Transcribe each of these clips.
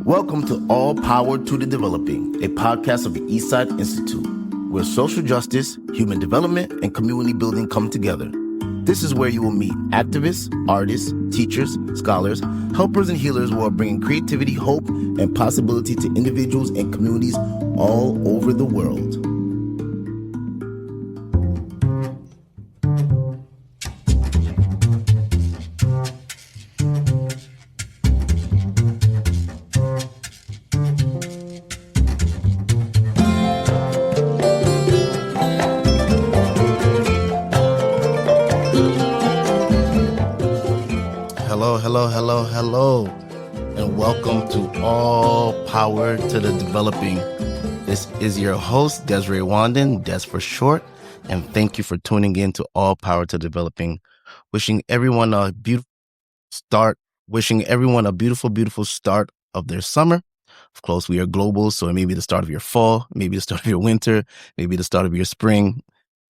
Welcome to All Power to the Developing, a podcast of the Eastside Institute, where social justice, human development, and community building come together. This is where you will meet activists, artists, teachers, scholars, helpers, and healers who are bringing creativity, hope, and possibility to individuals and communities all over the world. Hello, and welcome to All Power to the Developing. This is your host, Des Wandan, Des for short, and thank you for tuning in to All Power to Developing. Wishing everyone a beautiful start of their summer. Of course, we are global, so it may be the start of your fall, maybe the start of your winter, maybe the start of your spring.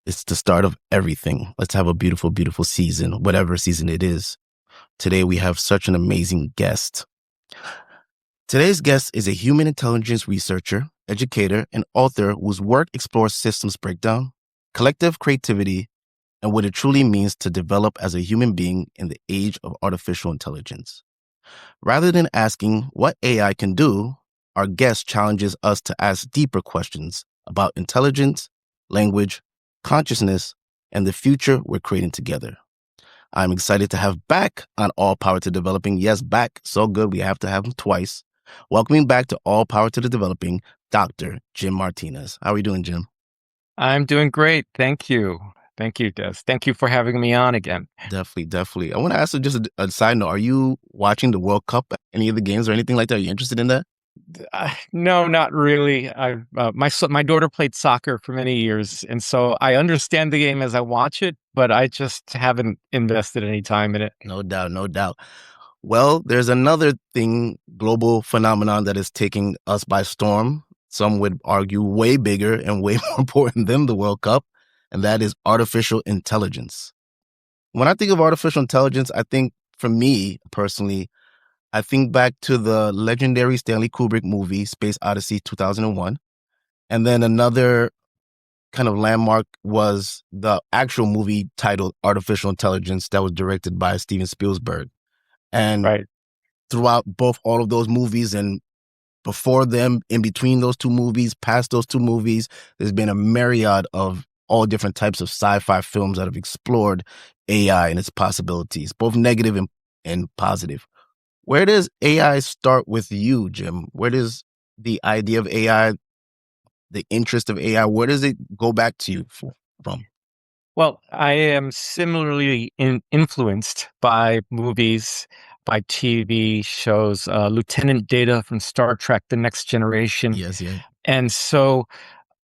It's the start of everything. Let's have a beautiful, beautiful season, whatever season it is. Today, we have such an amazing guest. Today's guest is a human intelligence researcher, educator, and author whose work explores systems breakdown, collective creativity, and what it truly means to develop as a human being in the age of artificial intelligence. Rather than asking what AI can do, our guest challenges us to ask deeper questions about intelligence, language, consciousness, and the future we're creating together. I'm excited to have back on All Power to Developing. Yes, back. So good. We have to have him twice. Welcoming back to All Power to the Developing, Dr. Jim Martinez. How are you doing, Jim? I'm doing great. Thank you. Thank you, Des. Thank you for having me on again. Definitely. I want to ask you just a side note. Are you watching the World Cup, any of the games or anything like that? Are you interested in that? No, not really. My daughter played soccer for many years, and so I understand the game as I watch it, but I just haven't invested any time in it. No doubt. Well, there's another global phenomenon that is taking us by storm. Some would argue way bigger and way more important than the World Cup, and that is artificial intelligence. When I think of artificial intelligence, I think, for me personally, I think back to the legendary Stanley Kubrick movie, Space Odyssey 2001. And then another kind of landmark was the actual movie titled Artificial Intelligence that was directed by Steven Spielberg. And throughout all of those movies and before them, in between those two movies, past those two movies, there's been a myriad of all different types of sci-fi films that have explored AI and its possibilities, both negative and positive. Where does AI start with you, Jim? Where does the idea of AI, the interest of AI, where does it go back to you from? Well, I am similarly influenced by movies, by TV shows, Lieutenant Data from Star Trek, The Next Generation. Yes, yeah. And so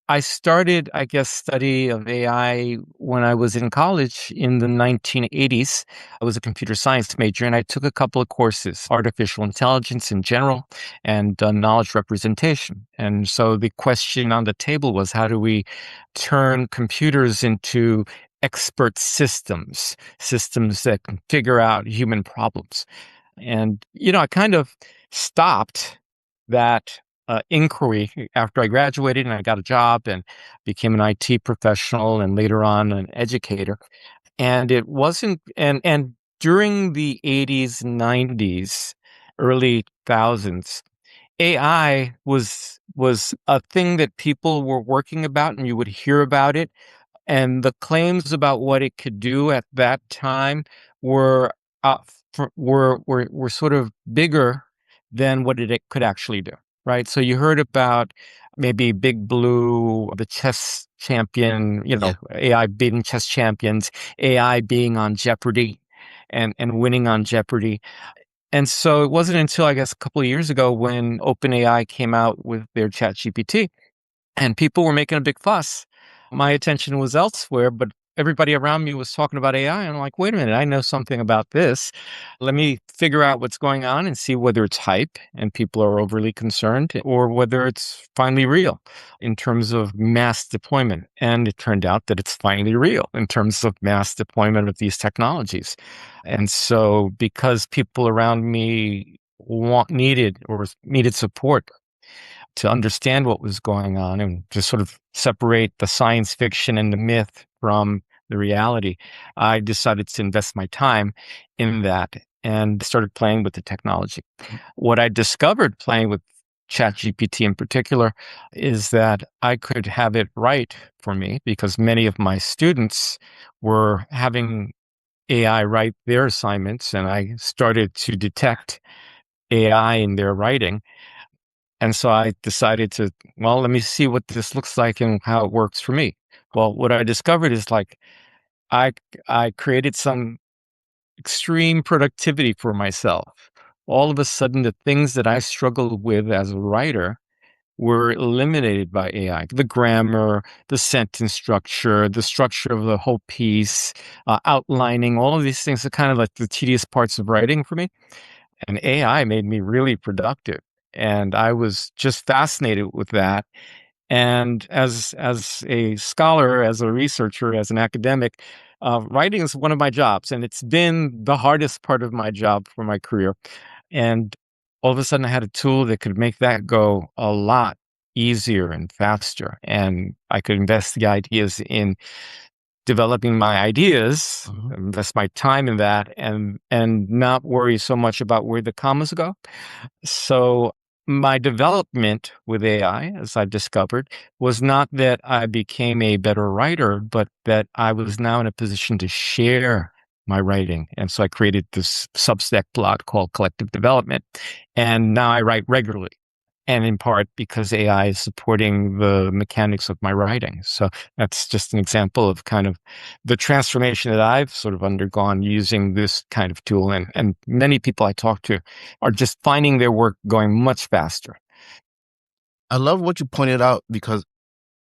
I started, study of AI when I was in college in the 1980s. I was a computer science major, and I took a couple of courses, artificial intelligence in general and knowledge representation. And so the question on the table was, how do we turn computers into expert systems that can figure out human problems? And, I kind of stopped that inquiry after I graduated and I got a job and became an IT professional and later on an educator. And it wasn't, and during the 80s, 90s, early thousands, AI was a thing that people were working about and you would hear about it. And the claims about what it could do at that time were sort of bigger than what it could actually do. Right. So you heard about maybe Big Blue, the chess champion, AI beating chess champions, AI being on Jeopardy and winning on Jeopardy. And so it wasn't until, a couple of years ago when OpenAI came out with their ChatGPT and people were making a big fuss. My attention was elsewhere, but everybody around me was talking about AI. And I'm like, wait a minute, I know something about this. Let me figure out what's going on and see whether it's hype and people are overly concerned or whether it's finally real in terms of mass deployment. And it turned out that it's finally real in terms of mass deployment of these technologies. And so because people around me needed support to understand what was going on and to sort of separate the science fiction and the myth from the reality. I decided to invest my time in that and started playing with the technology. What I discovered playing with ChatGPT in particular is that I could have it write for me because many of my students were having AI write their assignments, and I started to detect AI in their writing. And so I decided to, well, let me see what this looks like and how it works for me. Well, what I discovered is like I I created some extreme productivity for myself. All of a sudden, the things that I struggled with as a writer were eliminated by AI. The grammar, the sentence structure, the structure of the whole piece, outlining, all of these things are kind of like the tedious parts of writing for me. And AI made me really productive. And I was just fascinated with that. And as a scholar, as a researcher, as an academic, writing is one of my jobs, and it's been the hardest part of my job for my career. And all of a sudden, I had a tool that could make that go a lot easier and faster, and I could invest the ideas in developing my ideas, Mhm. invest my time in that, and not worry so much about where the commas go. So my development with AI, as I've discovered, was not that I became a better writer, but that I was now in a position to share my writing. And so I created this Substack blog called Collective Development. And now I write regularly. And in part because AI is supporting the mechanics of my writing. So that's just an example of kind of the transformation that I've sort of undergone using this kind of tool. And many people I talk to are just finding their work going much faster. I love what you pointed out because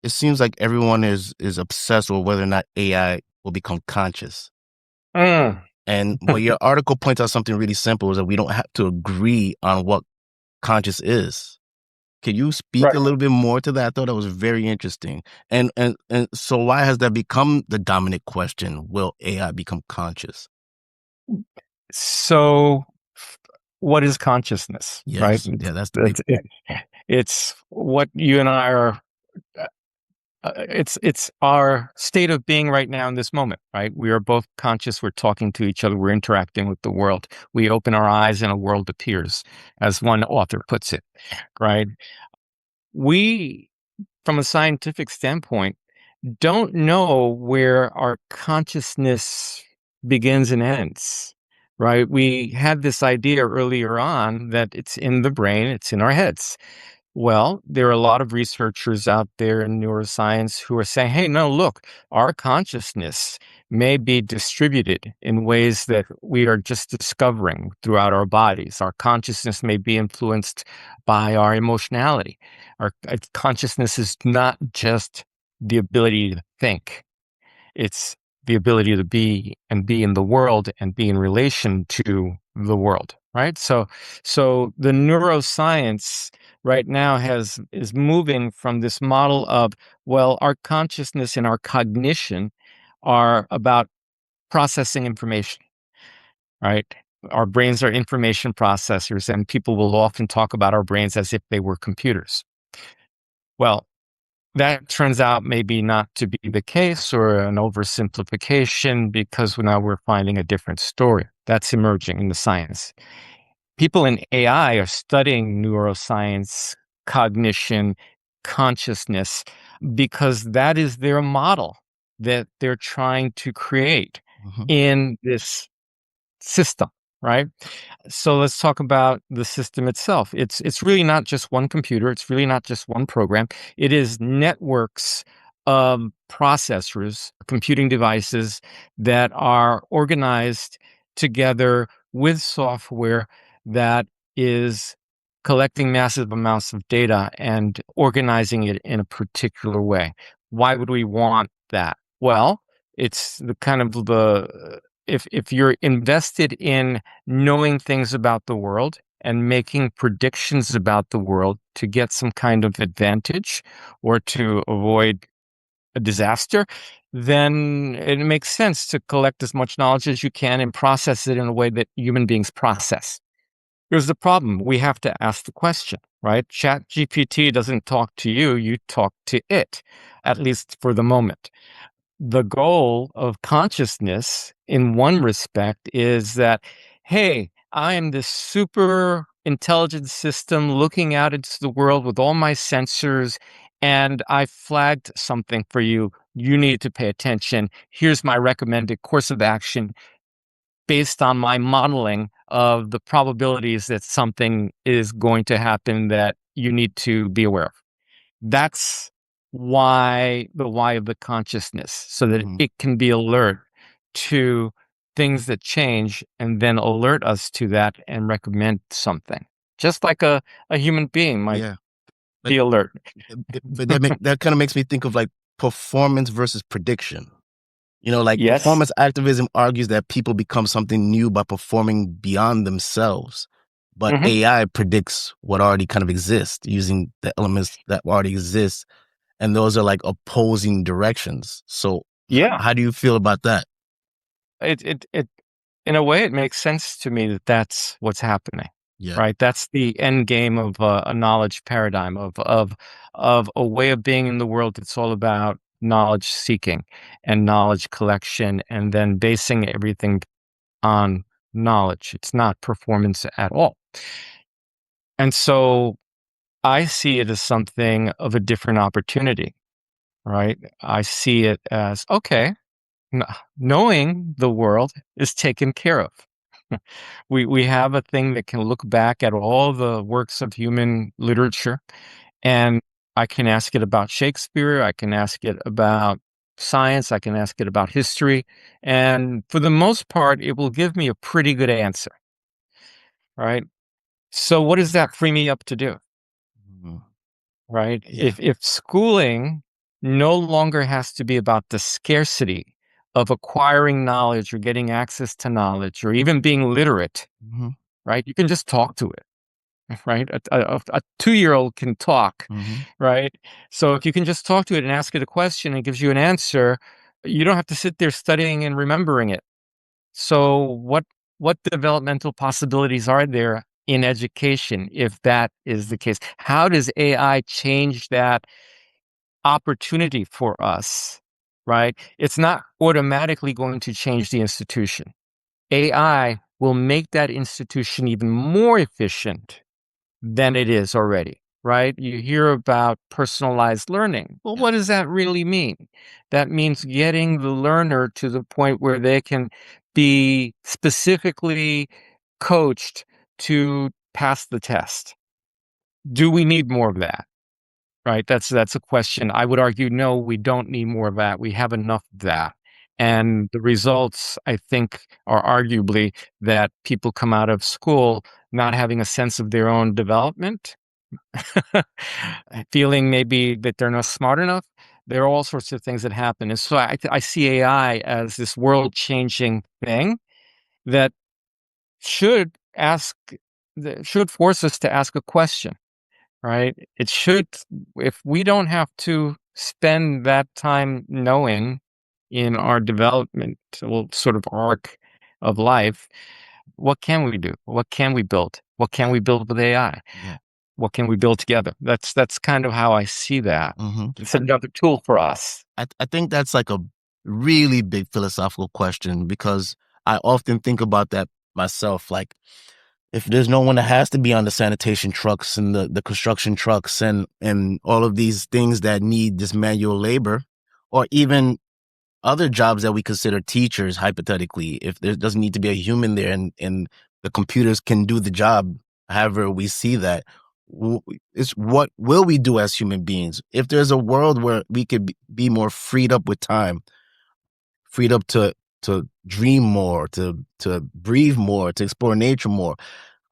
it seems like everyone is obsessed with whether or not AI will become conscious. Mm. And but your article points out something really simple is that we don't have to agree on what conscious is. Can you speak Right. a little bit more to that? I thought that was very interesting. And so why has that become the dominant question? Will AI become conscious? So, what is consciousness, right? Yes. Yeah, that's the big It's, it's what you and I are. It's our state of being right now in this moment, right? We are both conscious. We're talking to each other. We're interacting with the world. We open our eyes and a world appears, as one author puts it, right? We, from a scientific standpoint, don't know where our consciousness begins and ends, right? We had this idea earlier on that it's in the brain, it's in our heads. Well, there are a lot of researchers out there in neuroscience who are saying, hey, no, look, our consciousness may be distributed in ways that we are just discovering throughout our bodies. Our consciousness may be influenced by our emotionality. Our consciousness is not just the ability to think, it's the ability to be in the world and be in relation to the world, right? So the neuroscience right now is moving from this model of, well, our consciousness and our cognition are about processing information, right? Our brains are information processors, and people will often talk about our brains as if they were computers. Well, that turns out maybe not to be the case or an oversimplification because now we're finding a different story that's emerging in the science. People in AI are studying neuroscience, cognition, consciousness, because that is their model that they're trying to create Mhm. in this system, right? So let's talk about the system itself. It's really not just one computer. It's really not just one program. It is networks of processors, computing devices that are organized together with software that is collecting massive amounts of data and organizing it in a particular way. Why would we want that? Well, it's the kind of the if you're invested in knowing things about the world and making predictions about the world to get some kind of advantage or to avoid a disaster, then it makes sense to collect as much knowledge as you can and process it in a way that human beings process. Here's the problem. We have to ask the question, right? Chat GPT doesn't talk to you. You talk to it, at least for the moment. The goal of consciousness in one respect is that, hey, I am this super intelligent system looking out into the world with all my sensors, and I flagged something for you. You need to pay attention. Here's my recommended course of action based on my modeling of the probabilities that something is going to happen that you need to be aware of. That's the why of the consciousness, so that Mhm. it can be alert to things that change and then alert us to that and recommend something. Just like a human being might Yeah. But be alert. but that kind of makes me think of like performance versus prediction. Like Yes. performance activism argues that people become something new by performing beyond themselves. But Hmm. AI predicts what already kind of exists using the elements that already exist. And those are like opposing directions. So Yeah. how do you feel about that? It in a way, it makes sense to me that that's what's happening, Yeah. right? That's the end game of a knowledge paradigm of a way of being in the world that's all about knowledge seeking and knowledge collection, and then basing everything on knowledge. It's not performance at all. And so I see it as something of a different opportunity, right? I see it as, okay, kn- knowing the world is taken care of. We have a thing that can look back at all the works of human literature, and I can ask it about Shakespeare, I can ask it about science, I can ask it about history, and for the most part, it will give me a pretty good answer, right? So what does that free me up to do, Mhm. right? Yeah. If schooling no longer has to be about the scarcity of acquiring knowledge or getting access to knowledge or even being literate, Mhm. right? You can just talk to it, right? A 2-year-old can talk, Mhm. right? So if you can just talk to it and ask it a question, and it gives you an answer, you don't have to sit there studying and remembering it. So what developmental possibilities are there in education if that is the case? How does AI change that opportunity for us, right? It's not automatically going to change the institution. AI will make that institution even more efficient than it is already, right? You hear about personalized learning. Well, Yeah. what does that really mean? That means getting the learner to the point where they can be specifically coached to pass the test. Do we need more of that? Right? That's a question. I would argue, no, we don't need more of that. We have enough of that. And the results, I think, are arguably that people come out of school not having a sense of their own development, feeling maybe that they're not smart enough. There are all sorts of things that happen. And so I see AI as this world changing thing that should ask, that should force us to ask a question, right? It should, if we don't have to spend that time knowing in our developmental sort of arc of life, what can we do? What can we build? What can we build with AI? Yeah. What can we build together? That's kind of how I see that. Mhm. It's another tool for us. I think that's like a really big philosophical question because I often think about that myself. Like, if there's no one that has to be on the sanitation trucks and the construction trucks and all of these things that need this manual labor, or even other jobs that we consider teachers, hypothetically, if there doesn't need to be a human there and the computers can do the job, however we see that, it's what will we do as human beings? If there's a world where we could be more freed up with time, freed up to dream more, to breathe more, to explore nature more,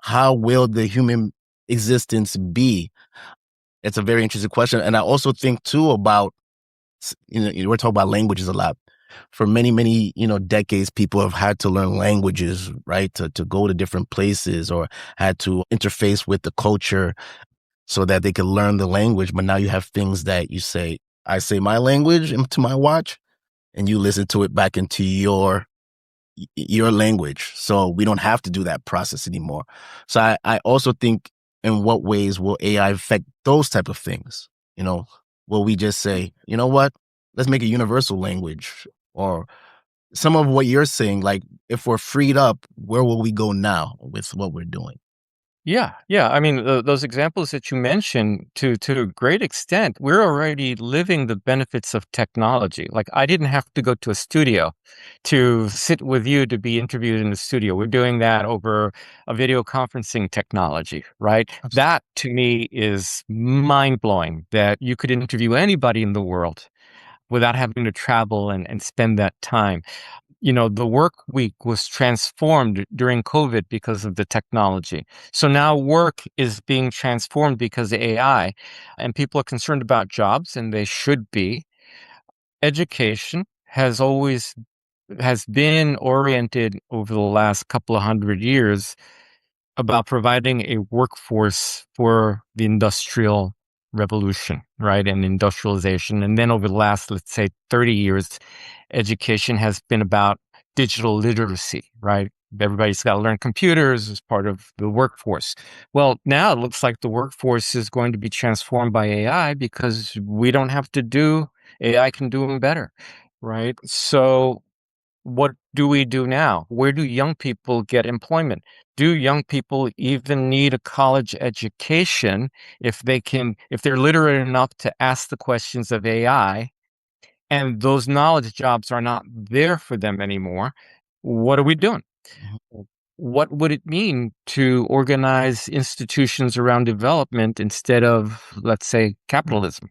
how will the human existence be? It's a very interesting question. And I also think too about, we're talking about languages a lot. For many, many, decades, people have had to learn languages, right? To go to different places or had to interface with the culture so that they could learn the language. But now you have things that you say, I say my language into my watch and you listen to it back into your your language, so we don't have to do that process anymore. So I also think, in what ways will AI affect those type of things? Will we just say, you know what, let's make a universal language? Or some of what you're saying, like, if we're freed up, where will we go now with what we're doing? Yeah, yeah. I mean, those examples that you mentioned, to a great extent, we're already living the benefits of technology. Like, I didn't have to go to a studio to sit with you to be interviewed in the studio. We're doing that over a video conferencing technology, right? That to me is mind blowing, that you could interview anybody in the world without having to travel and spend that time. The work week was transformed during COVID because of the technology. So now work is being transformed because of AI, and people are concerned about jobs, and they should be. Education has been oriented over the last couple of 100 years about providing a workforce for the industrial revolution, right? And industrialization. And then over the last, let's say, 30 years, education has been about digital literacy, right? Everybody's got to learn computers as part of the workforce. Well, now it looks like the workforce is going to be transformed by AI because we don't have to do, AI can do them better, right? So what do we do now? Where do young people get employment? Do young people even need a college education if they're literate enough to ask the questions of AI, and those knowledge jobs are not there for them anymore? What are we doing? Mhm. What would it mean to organize institutions around development instead of, let's say, capitalism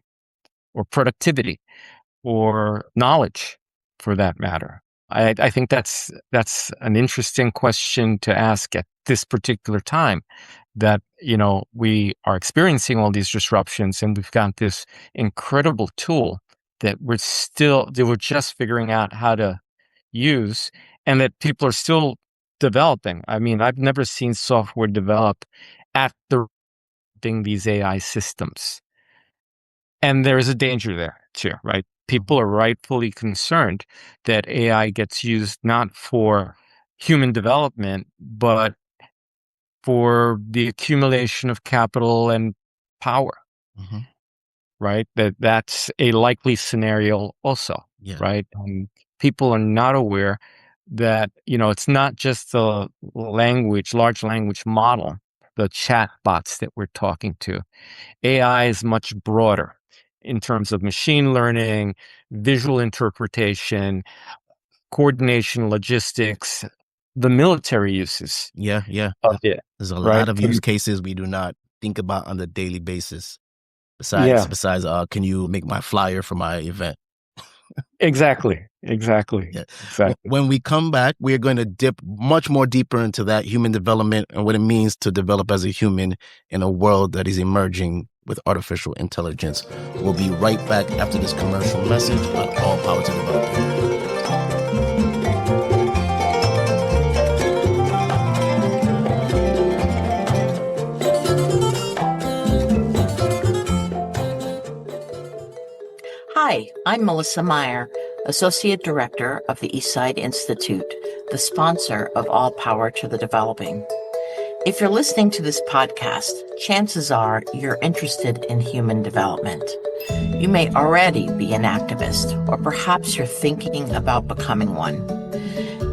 or productivity or knowledge, for that matter? I think that's an interesting question to ask at this particular time, that, we are experiencing all these disruptions, and we've got this incredible tool that we're just figuring out how to use, and that people are still developing. I mean, I've never seen software develop after these AI systems. And there is a danger there too, right? People are rightfully concerned that AI gets used not for human development, but for the accumulation of capital and power, Mhm. right? That's a likely scenario also, Yeah. right? People are not aware that, it's not just the large language model, the chat bots that we're talking to. AI is much broader in terms of machine learning, visual interpretation, coordination, logistics, the military uses Yeah, yeah. of it, There's a right? lot of use cases we do not think about on a daily basis. Besides Yeah, besides, can you make my flyer for my event? exactly, exactly, Yeah. exactly. When we come back, we are going to dip much more deeper into that human development and what it means to develop as a human in a world that is emerging with artificial intelligence. We'll be right back after this commercial message on All Power to Developing. Hi, I'm Melissa Meyer, Associate Director of the Eastside Institute, the sponsor of All Power to the Developing. If you're listening to this podcast, chances are you're interested in human development. You may already be an activist, or perhaps you're thinking about becoming one.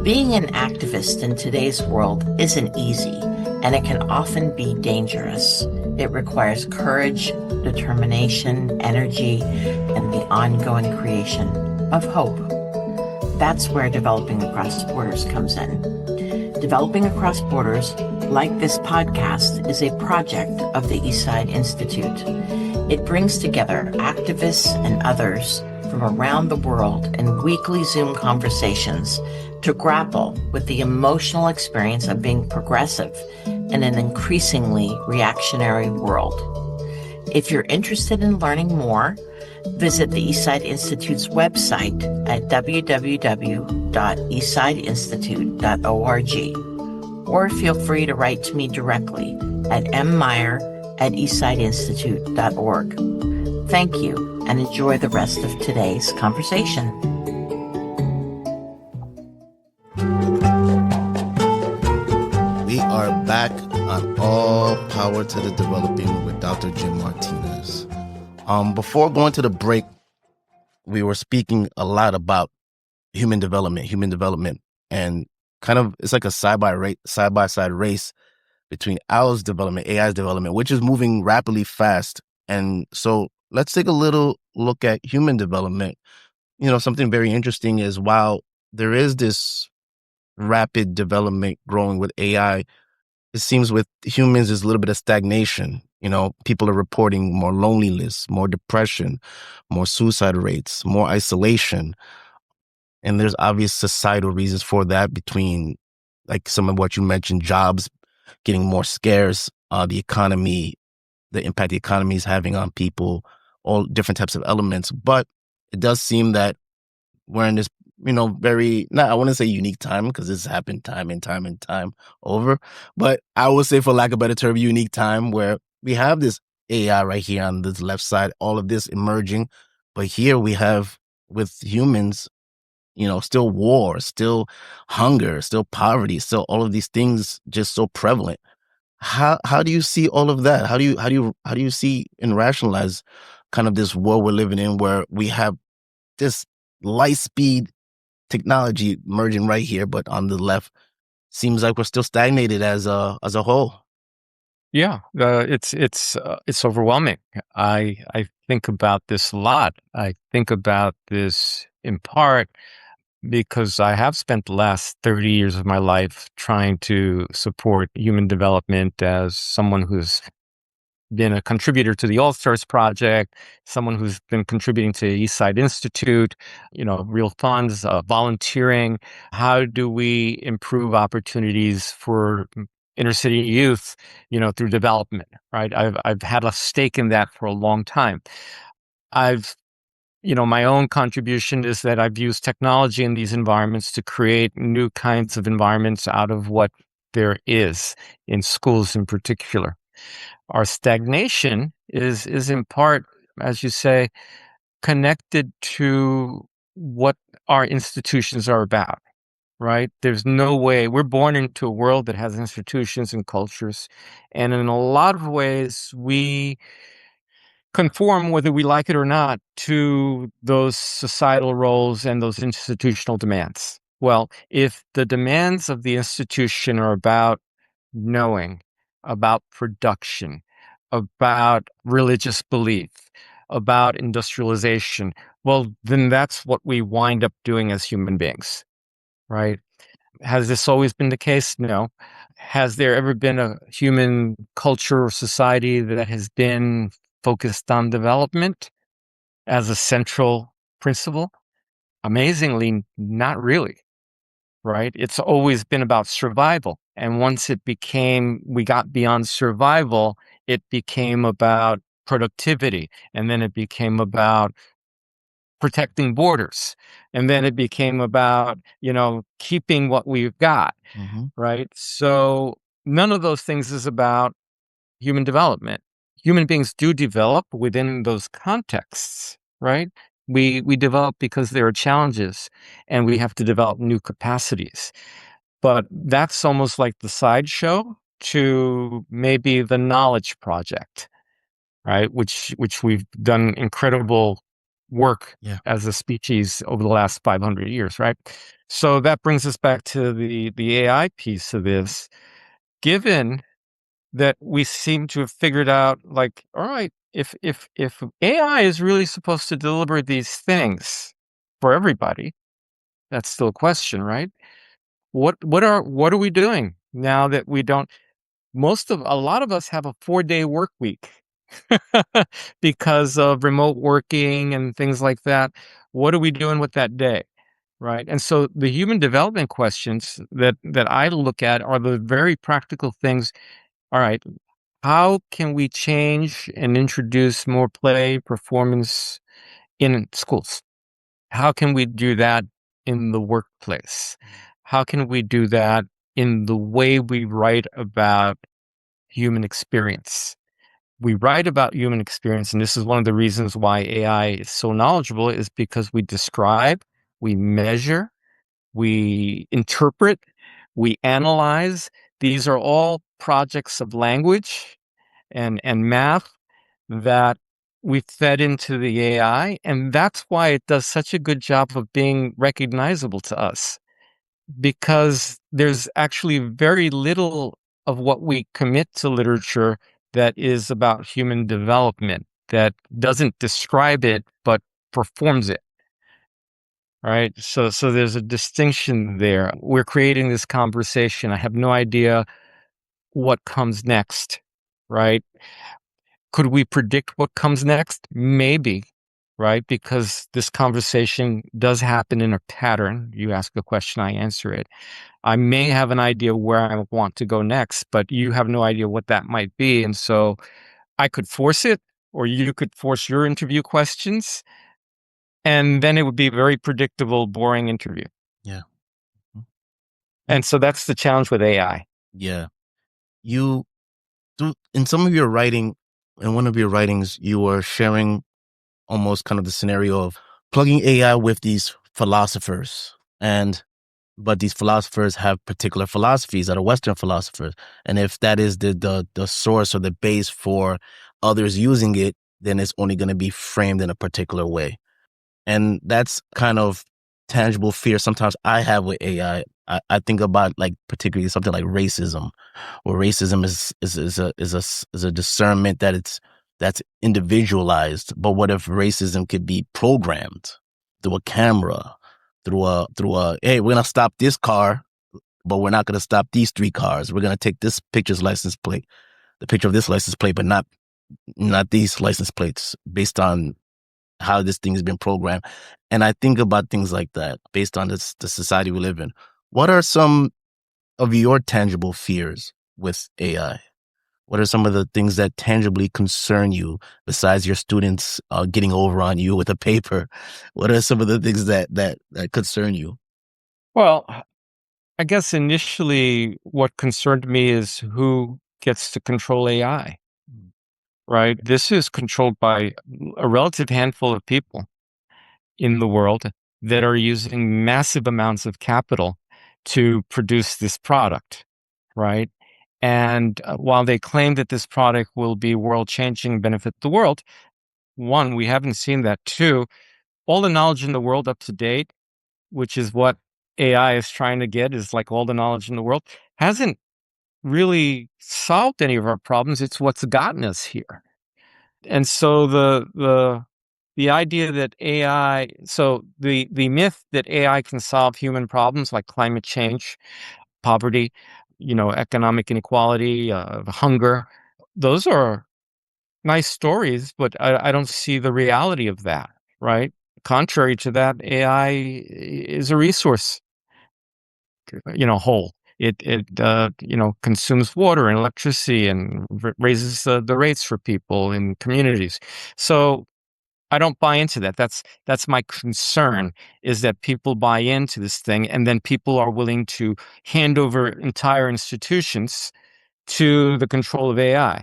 Being an activist in today's world isn't easy, and it can often be dangerous. It requires courage, determination, energy, and the ongoing creation of hope. That's where Developing Across Borders comes in. Developing Across Borders, like this podcast, is a project of the Eastside Institute. It brings together activists and others from around the world in weekly Zoom conversations to grapple with the emotional experience of being progressive in an increasingly reactionary world. If you're interested in learning more, visit the Eastside Institute's website at www.eastsideinstitute.org, or feel free to write to me directly at mmeyer@eastsideinstitute.org. Thank you, and enjoy the rest of today's conversation. Power to the Developing with Dr. Jim Martinez. Before going to the break, we were speaking a lot about human development, and kind of it's like a side-by-side race between ours development, AI's development, which is moving rapidly fast. And so let's take a little look at human development. Something very interesting is while there is this rapid development growing with AI, it seems with humans there's a little bit of stagnation. People are reporting more loneliness, more depression, more suicide rates, more isolation. And there's obvious societal reasons for that, between like some of what you mentioned, jobs getting more scarce, the economy, the impact the economy is having on people, all different types of elements. But it does seem that we're in this, very, not, I wouldn't say unique time, because this has happened time and time and time over. But I would say, for lack of a better term, unique time where we have this AI right here on this left side, all of this emerging. But here we have with humans, still war, still hunger, still poverty, still all of these things just so prevalent. How do you see all of that? How do you see and rationalize kind of this world we're living in, where we have this light speed technology merging right here, but on the left seems like we're still stagnated as a whole. Yeah, it's overwhelming. I think about this a lot. I think about this in part because I have spent the last 30 years of my life trying to support human development as someone who's been a contributor to the All Stars Project, someone who's been contributing to Eastside Institute, real funds, volunteering. How do we improve opportunities for inner city youth, through development, right? I've had a stake in that for a long time. My own contribution is that I've used technology in these environments to create new kinds of environments out of what there is in schools in particular. Our stagnation is in part, as you say, connected to what our institutions are about, right? There's no way we're born into a world that has institutions and cultures. And in a lot of ways, we conform, whether we like it or not, to those societal roles and those institutional demands. Well, if the demands of the institution are about knowing, about production, about religious belief, about industrialization, well, then that's what we wind up doing as human beings, right? Has this always been the case? No. Has there ever been a human culture or society that has been focused on development as a central principle? Amazingly, not really, right? It's always been about survival. And once we got beyond survival, it became about productivity. And then it became about protecting borders. And then it became about, keeping what we've got, right? So none of those things is about human development. Human beings do develop within those contexts, right? We develop because there are challenges and we have to develop new capacities. But that's almost like the sideshow to maybe the knowledge project, right? Which we've done incredible work as a species over the last 500 years, right? So that brings us back to the AI piece of this. Given that we seem to have figured out, like, all right, if AI is really supposed to deliver these things for everybody, that's still a question, right? What are we doing now that we don't? A lot of us have a 4-day work week because of remote working and things like that. What are we doing with that day? Right. And so the human development questions that I look at are the very practical things. All right. How can we change and introduce more play, performance in schools? How can we do that in the workplace? How can we do that in the way we write about human experience? We write about human experience, and this is one of the reasons why AI is so knowledgeable, is because we describe, we measure, we interpret, we analyze. These are all projects of language, and math that we fed into the AI, and that's why it does such a good job of being recognizable to us, because there's actually very little of what we commit to literature that is about human development, that doesn't describe it but performs it. Right. So there's a distinction there. We're creating this conversation. I have no idea what comes next. Right. Could we predict what comes next? Maybe. Right. Because this conversation does happen in a pattern. You ask a question, I answer it. I may have an idea where I want to go next, but you have no idea what that might be. And so I could force it, or you could force your interview questions. And then it would be a very predictable, boring interview. Yeah. And so that's the challenge with AI. Yeah. You do, in some of your writing, in one of your writings, you were sharing almost kind of the scenario of plugging AI with these philosophers. But these philosophers have particular philosophies that are Western philosophers. And if that is the source or the base for others using it, then it's only going to be framed in a particular way. And that's kind of tangible fear sometimes I have with AI. I think about, like, particularly something like racism, where racism is a discernment that's individualized. But what if racism could be programmed through a camera, through a hey, we're gonna stop this car, but we're not gonna stop these three cars. We're gonna take this picture's license plate, the picture of this license plate, but not these license plates, based on how this thing has been programmed. And I think about things like that based on the society we live in. What are some of your tangible fears with AI? What are some of the things that tangibly concern you besides your students getting over on you with a paper? What are some of the things that concern you? Well, I guess initially what concerned me is who gets to control AI, right? This is controlled by a relative handful of people in the world that are using massive amounts of capital to produce this product, right? And while they claim that this product will be world-changing, benefit the world, one, we haven't seen that. Two, all the knowledge in the world up to date, which is what AI is trying to get, is like all the knowledge in the world, hasn't really solved any of our problems. It's what's gotten us here. And so the idea that AI, so the myth that AI can solve human problems like climate change, poverty, economic inequality, hunger, those are nice stories, but I don't see the reality of that, right? Contrary to that, AI is a resource, whole. It consumes water and electricity and raises the rates for people in communities. So I don't buy into that. That's my concern, is that people buy into this thing, and then people are willing to hand over entire institutions to the control of AI.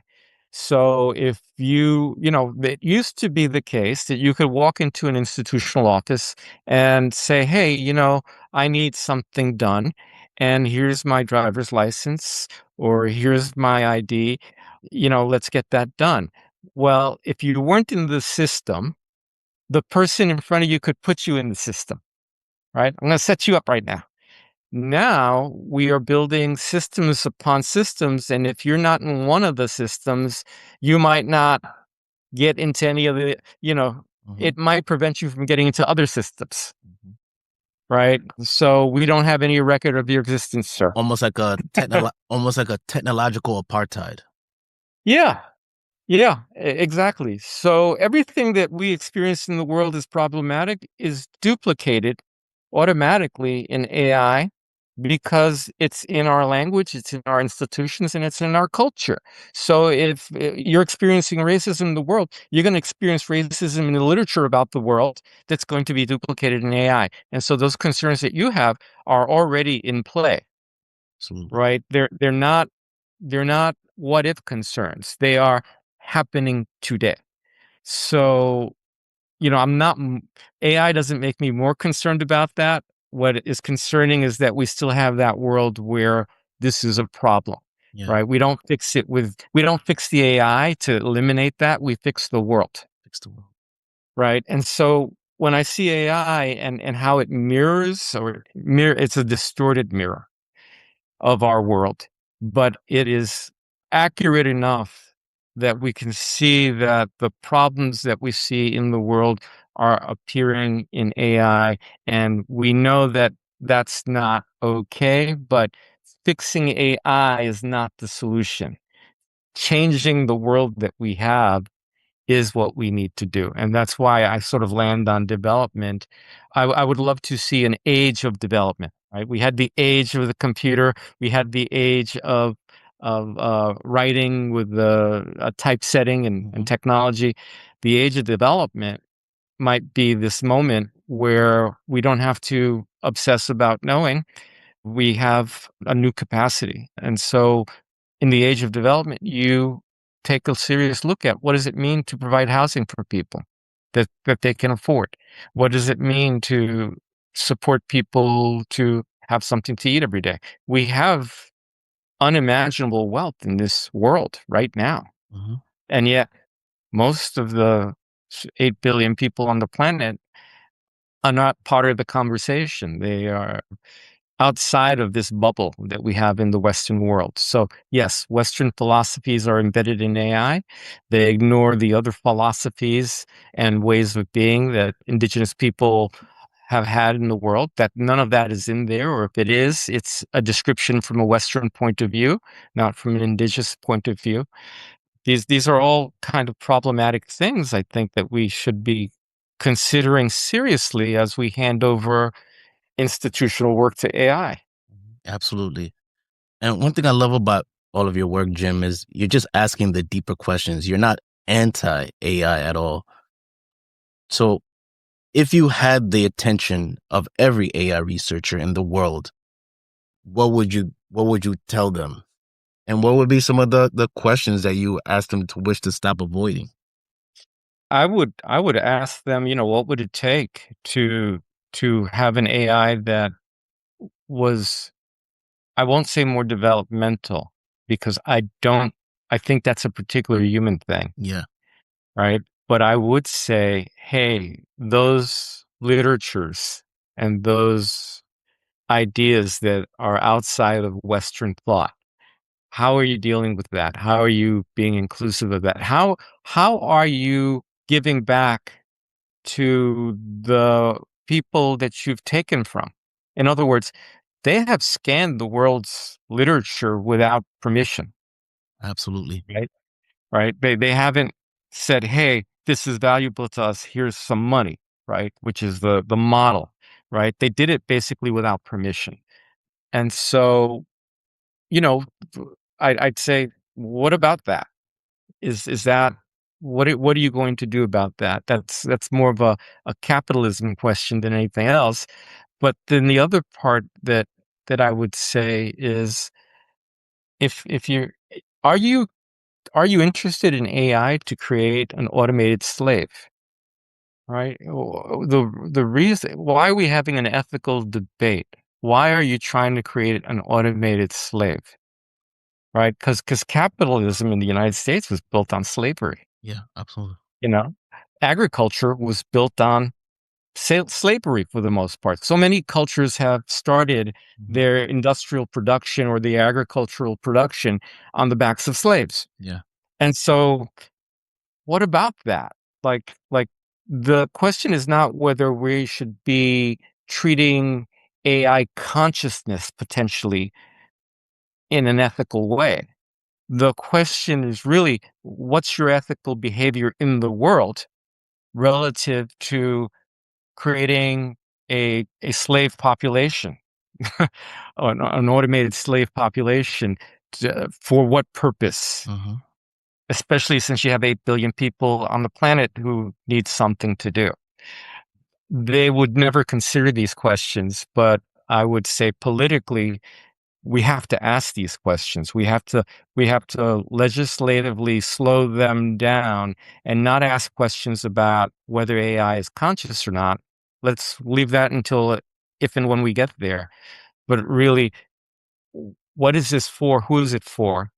So if it used to be the case that you could walk into an institutional office and say, hey, I need something done, and here's my driver's license, or here's my ID, let's get that done. Well, if you weren't in the system, the person in front of you could put you in the system, right? I'm going to set you up right now. Now we are building systems upon systems, and if you're not in one of the systems, you might not get into any of the, it might prevent you from getting into other systems, right? So we don't have any record of your existence, sir. Almost like a technological apartheid. Yeah. Yeah, exactly. So everything that we experience in the world is problematic is duplicated automatically in AI, because it's in our language, it's in our institutions, and it's in our culture. So if you're experiencing racism in the world, you're going to experience racism in the literature about the world that's going to be duplicated in AI. And so those concerns that you have are already in play. Absolutely. Right? They're not what if concerns. They are happening today. So, AI doesn't make me more concerned about that. What is concerning is that we still have that world where this is a problem. Yeah. right? We don't fix the AI to eliminate that. We fix the world, Fix the world. right? And so when I see AI and how it it's a distorted mirror of our world, but it is accurate enough that we can see that the problems that we see in the world are appearing in AI. And we know that that's not okay, but fixing AI is not the solution. Changing the world that we have is what we need to do. And that's why I sort of land on development. I would love to see an age of development, right? We had the age of the computer. We had the age of writing with the typesetting and technology. The age of development might be this moment where we don't have to obsess about knowing. We have a new capacity. And so in the age of development, you take a serious look at what does it mean to provide housing for people that they can afford? What does it mean to support people to have something to eat every day? We have unimaginable wealth in this world right now. Mm-hmm. And yet most of the 8 billion people on the planet are not part of the conversation. They are outside of this bubble that we have in the Western world. So yes, Western philosophies are embedded in AI. They ignore the other philosophies and ways of being that indigenous people have had in the world, that none of that is in there. Or if it is, it's a description from a Western point of view, not from an indigenous point of view. These are all kind of problematic things, I think, that we should be considering seriously as we hand over institutional work to AI. Absolutely. And one thing I love about all of your work, Jim, is you're just asking the deeper questions. You're not anti-AI at all. So if you had the attention of every AI researcher in the world, what would you tell them? And what would be some of the questions that you ask them to wish to stop avoiding? I would ask them, what would it take to have an AI that was, I won't say more developmental, because I think that's a particular human thing, Yeah. right? But I would say, hey, those literatures and those ideas that are outside of Western thought, how are you dealing with that? How are you being inclusive of that? How are you giving back to the people that you've taken from? In other words, they have scanned the world's literature without permission, Absolutely. right? Right? They haven't said, "Hey, this is valuable to us. Here's some money," right? Which is the model, right? They did it basically without permission. And so, you know, I'd say, what about that? Is that what are you going to do about that? That's more of a capitalism question than anything else. But then the other part that I would say is, if you're are you are you interested in AI to create an automated slave? Right? The reason why are we having an ethical debate? Why are you trying to create an automated slave? Right? Because capitalism in the United States was built on slavery. Yeah, absolutely. You know, agriculture was built on slavery for the most part. So many cultures have started their industrial production or the agricultural production on the backs of slaves. Yeah. And so what about that? Like the question is not whether we should be treating AI consciousness potentially in an ethical way. The question is really, what's your ethical behavior in the world relative to creating a slave population, or an automated slave population, for what purpose? Mm-hmm. Especially since you have 8 billion people on the planet who need something to do. They would never consider these questions, but I would say politically, we have to ask these questions. We have to legislatively slow them down and not ask questions about whether AI is conscious or not. Let's leave that until if and when we get there. But really, what is this for? Who is it for?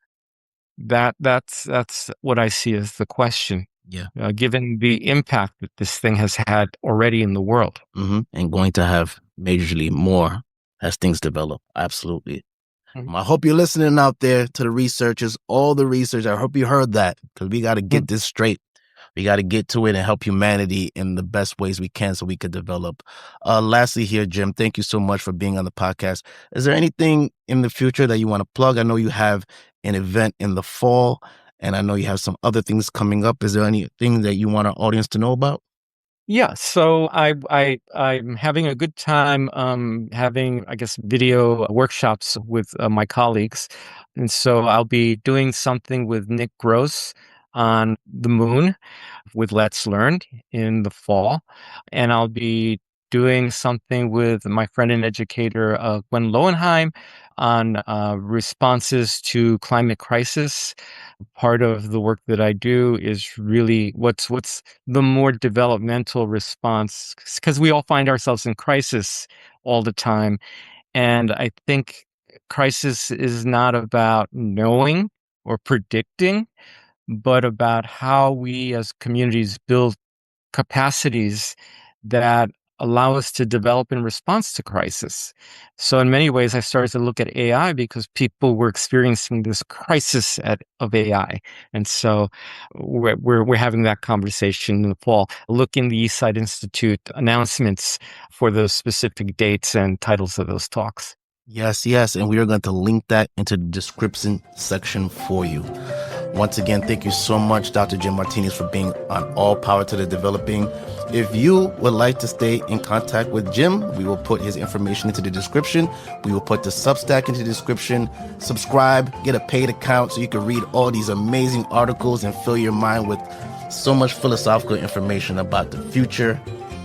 That's what I see as the question. Yeah. Given the impact that this thing has had already in the world. And going to have majorly more as things develop. Absolutely. I hope you're listening out there to the researchers, all the research. I hope you heard that, because we got to get this straight. We got to get to it and help humanity in the best ways we can so we could develop. Lastly here, Jim, thank you so much for being on the podcast. Is there anything in the future that you want to plug? I know you have an event in the fall, and I know you have some other things coming up. Is there anything that you want our audience to know about? Yeah, so I'm having a good time having, I guess, video workshops with my colleagues. And so I'll be doing something with Nick Gross on the moon with Let's Learn in the fall. And I'll be doing something with my friend and educator, Gwen Lowenheim, on responses to climate crisis. Part of the work that I do is really what's the more developmental response, because we all find ourselves in crisis all the time. And I think crisis is not about knowing or predicting, but about how we as communities build capacities that allow us to develop in response to crisis. So in many ways, I started to look at AI because people were experiencing this crisis of AI. And so we're having that conversation in the fall. Look in the Eastside Institute announcements for those specific dates and titles of those talks. Yes. And we are going to link that into the description section for you. Once again, thank you so much, Dr. Jim Martinez, for being on All Power to the Developing. If you would like to stay in contact with Jim, we will put his information into the description. We will put the Substack into the description. Subscribe, get a paid account so you can read all these amazing articles and fill your mind with so much philosophical information about the future,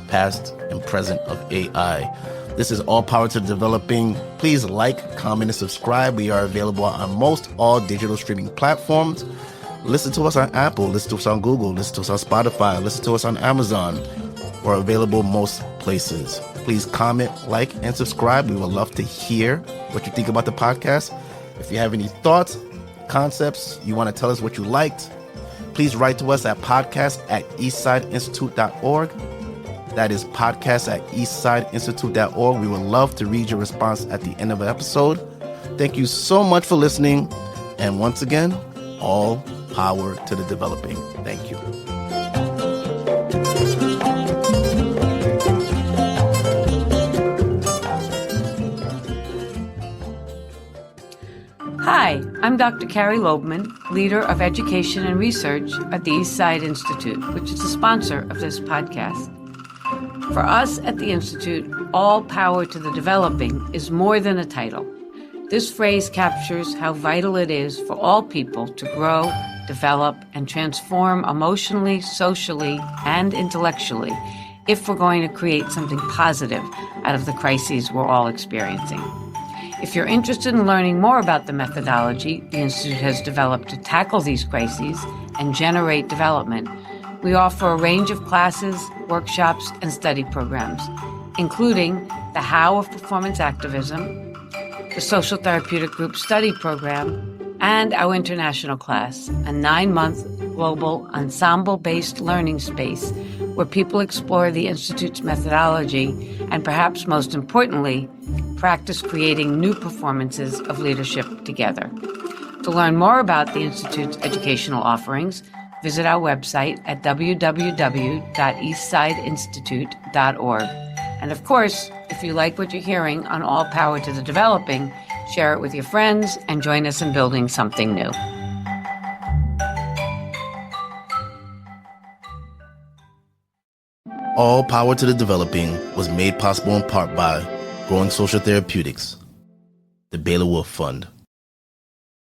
past, and present of AI. This is All Power to the Developing. Please like, comment, and subscribe. We are available on most all digital streaming platforms. Listen to us on Apple, listen to us on Google, listen to us on Spotify, listen to us on Amazon. We're available most places. Please comment, like, and subscribe. We would love to hear what you think about the podcast. If you have any thoughts, concepts, you want to tell us what you liked, please write to us at podcast@eastsideinstitute.org. That is podcast@eastsideinstitute.org. We would love to read your response at the end of the episode. Thank you so much for listening. And once again, all power to the developing. Thank you. Hi, I'm Dr. Carrie Loebman, leader of education and research at the Eastside Institute, which is the sponsor of this podcast. For us at the Institute, all power to the developing is more than a title. This phrase captures how vital it is for all people to grow, develop, and transform emotionally, socially, and intellectually if we're going to create something positive out of the crises we're all experiencing. If you're interested in learning more about the methodology the Institute has developed to tackle these crises and generate development, we offer a range of classes, workshops, and study programs, including the How of Performance Activism, the Social Therapeutic Group Study Program, and our international class, a 9-month global ensemble-based learning space where people explore the Institute's methodology and, perhaps most importantly, practice creating new performances of leadership together. To learn more about the Institute's educational offerings, visit our website at www.eastsideinstitute.org. And of course, if you like what you're hearing on All Power to the Developing, share it with your friends and join us in building something new. All Power to the Developing was made possible in part by Growing Social Therapeutics, the Baylor Wolf Fund,